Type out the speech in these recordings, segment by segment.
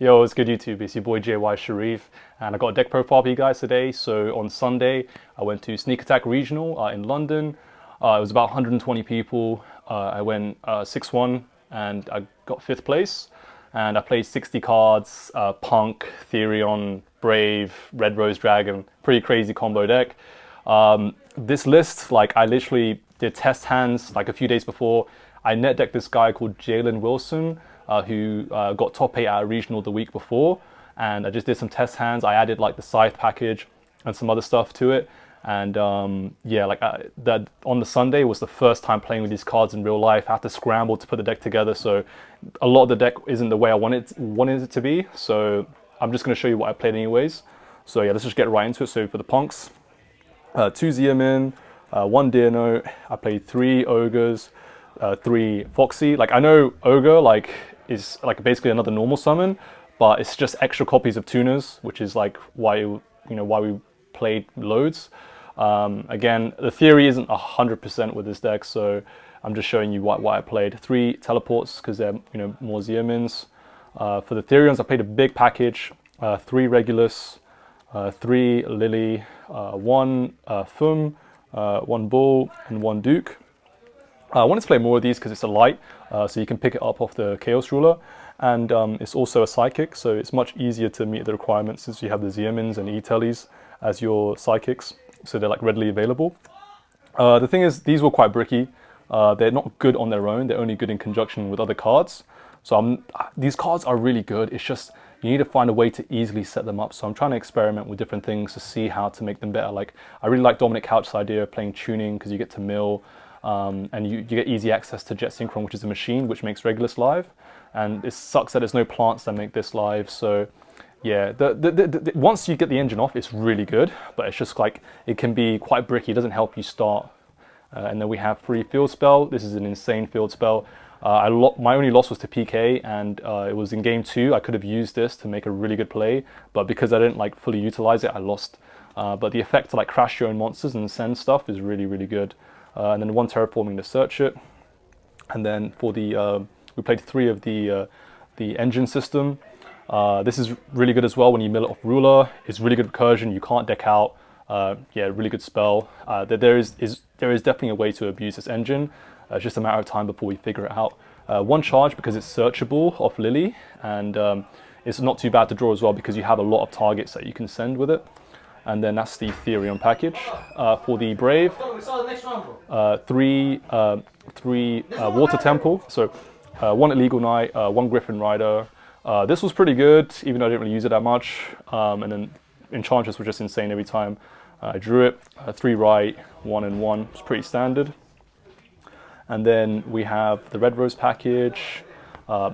Yo, it's good YouTube. It's your boy JY Sharif, and I got a deck profile for you guys today. So on Sunday, I went to Sneak Attack Regional in London. It was about 120 people. I went 6-1 and I got 5th place. And I played 60 cards, P.U.N.K, Therion, Brave, Red Rose Dragon. Pretty crazy combo deck. This list, like I literally did test hands like a few days before. I net decked this guy called Jalen Wilson, who got top 8 at a regional the week before, and I just did some test hands. I added like the Scythe package and some other stuff to it, and yeah, like that on the Sunday was the first time playing with these cards in real life. I had to scramble to put the deck together, so a lot of the deck isn't the way I wanted it to be. So I'm just going to show you what I played anyways. So yeah, let's just get right into it. So for the punks, 2 Zeomin, 1 Deer Note. I played 3 Ogres, 3 Foxy. Like I know Ogre like is like basically another normal summon, but it's just extra copies of tuners, which is like why why we played loads. Again, the theory isn't 100% with this deck, so I'm just showing you why I played 3 teleports because they're more Zeomins. For the Therions, I played a big package, 3 Regulus, 3 Lily, 1 Thum, 1 Bull, and 1 Duke. I wanted to play more of these because it's a light, so you can pick it up off the Chaos Ruler, and it's also a psychic, so it's much easier to meet the requirements since you have the Zeomins and E-Tellies as your psychics, so they're like readily available. The thing is, these were quite bricky. They're not good on their own, they're only good in conjunction with other cards. So these cards are really good, it's just you need to find a way to easily set them up. So I'm trying to experiment with different things to see how to make them better. Like I really like Dominic Couch's idea of playing tuning because you get to mill, and you get easy access to Jet Synchron, which is a machine which makes Regulus live. And it sucks that there's no plants that make this live. So yeah, once you get the engine off, it's really good, but it's just like it can be quite bricky. It doesn't help you start. And then we have 3 field spell. This is an insane field spell. My only loss was to PK, and it was in game 2. I could have used this to make a really good play, but because I didn't like fully utilize it, I lost. But the effect to like crash your own monsters and send stuff is really, really good. And then 1 terraforming to search it. And then for the we played 3 of the engine system. This is really good as well when you mill it off ruler. It's really good recursion. You can't deck out. Yeah, really good spell. There is definitely a way to abuse this engine. It's just a matter of time before we figure it out. 1 charge because it's searchable off Lily, and it's not too bad to draw as well because you have a lot of targets that you can send with it. And then that's the Therion package. For the Brave, 3 Water Temple. So 1 Illegal Knight, 1 Griffin Rider. This was pretty good, even though I didn't really use it that much. And then Enchantress were just insane every time I drew it. 3 right, 1 and 1. It's pretty standard. And then we have the Red Rose package.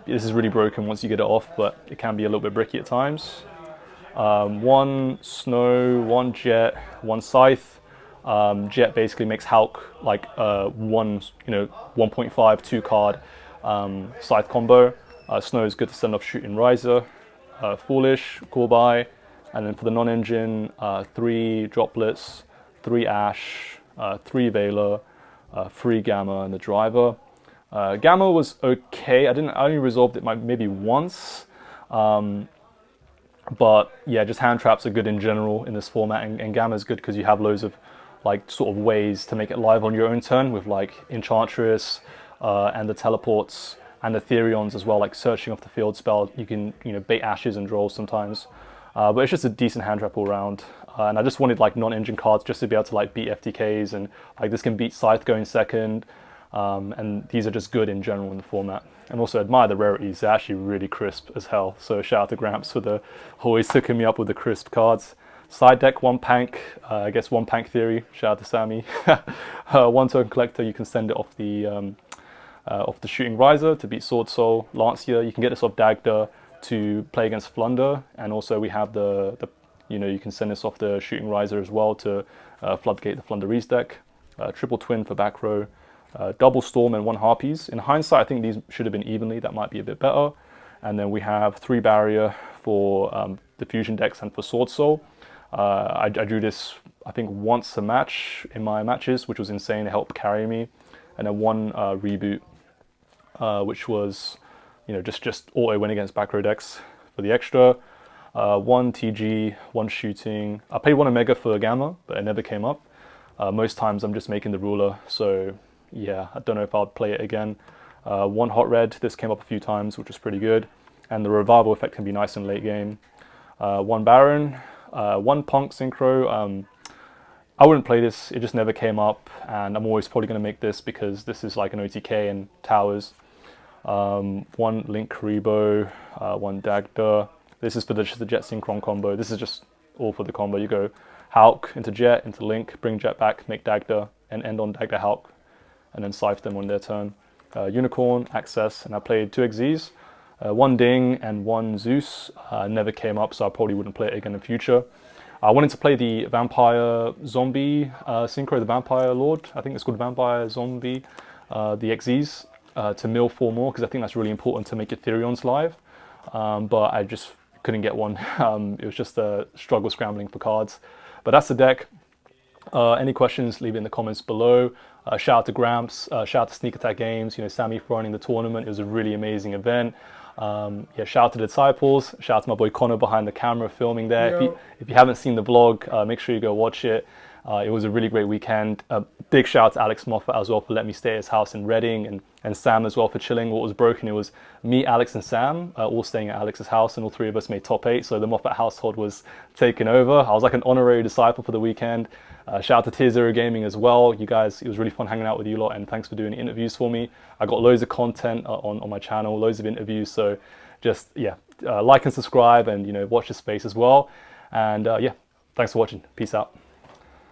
This is really broken once you get it off, but it can be a little bit bricky at times. 1 Snow, 1 Jet, 1 Scythe. Jet basically makes Hulk like 1.5 2 card Scythe combo. Snow is good to send off Shooting Riser. Foolish, Corby. And then for the non-engine, 3 Droplets, 3 Ash, 3 Veiler, 3 Gamma, and the Driver. Gamma was okay. I only resolved it maybe once. But yeah, just hand traps are good in general in this format, and Gamma is good because you have loads of like sort of ways to make it live on your own turn with like Enchantress and the teleports and the Therions as well, like searching off the field spell. You can bait Ashes and draws sometimes, but it's just a decent hand trap all around. And I just wanted like non-engine cards just to be able to like beat FTKs, and like this can beat Scythe going second. And these are just good in general in the format. And also admire the rarities, they're actually really crisp as hell. So shout out to Gramps for always hooking me up with the crisp cards. Side deck, 1 P.U.N.K, I guess 1 P.U.N.K theory, shout out to Sammy. 1 token collector, you can send it off the Shooting Riser to beat Sword Soul. Lancia, you can get this off Dagda to play against Flunder. And also we have you can send this off the Shooting Riser as well to floodgate the Flunderese deck. Triple Twin for back row. Double Storm and 1 Harpies. In hindsight, I think these should have been evenly. That might be a bit better. And then we have 3 Barrier for the Fusion decks and for Sword Soul. I drew this, I think, once a match in my matches, which was insane. It helped carry me. And then 1 Reboot, which was, just auto win against back row decks. for the extra. 1 TG, 1 shooting. I paid 1 Omega for Gamma, but it never came up. Most times I'm just making the ruler, so yeah, I don't know if I'll play it again. 1 Hot Red, this came up a few times, which is pretty good. And the revival effect can be nice in late game. 1 Baron, 1 Punk Synchro. I wouldn't play this, it just never came up, and I'm always probably going to make this because this is like an OTK and towers. 1 Link Karibo, 1 Dagda. This is for the Jet Synchron combo. This is just all for the combo. You go Hulk into Jet, into Link, bring Jet back, make Dagda, and end on Dagda Hulk, and then scythe them on their turn. Unicorn, Access, and I played 2 XZs, 1 Ding and 1 Zeus. Never came up, so I probably wouldn't play it again in the future. I wanted to play the Vampire Zombie Synchro, the Vampire Lord. I think it's called Vampire Zombie, the XZs, to mill 4 more, because I think that's really important to make your Therions live. But I just couldn't get one. It was just a struggle scrambling for cards. But that's the deck. Any questions, leave it in the comments below. Shout out to Gramps, shout out to Sneak Attack Games, Sammy for running the tournament. It was a really amazing event. Yeah, shout out to the Disciples, shout out to my boy Connor behind the camera filming there. If you haven't seen the vlog, make sure you go watch it. It was a really great weekend. Big shout out to Alex Moffat as well for letting me stay at his house in Reading, and Sam as well for chilling. What was broken, it was me, Alex and Sam all staying at Alex's house, and all 3 of us made top 8, so the Moffat household was taken over. I was like an honorary disciple for the weekend. Shout out to Tier Zero Gaming as well. You guys, it was really fun hanging out with you lot, and thanks for doing the interviews for me. I got loads of content on my channel, loads of interviews, so just, yeah, like and subscribe, and watch the space as well. And yeah, thanks for watching. Peace out.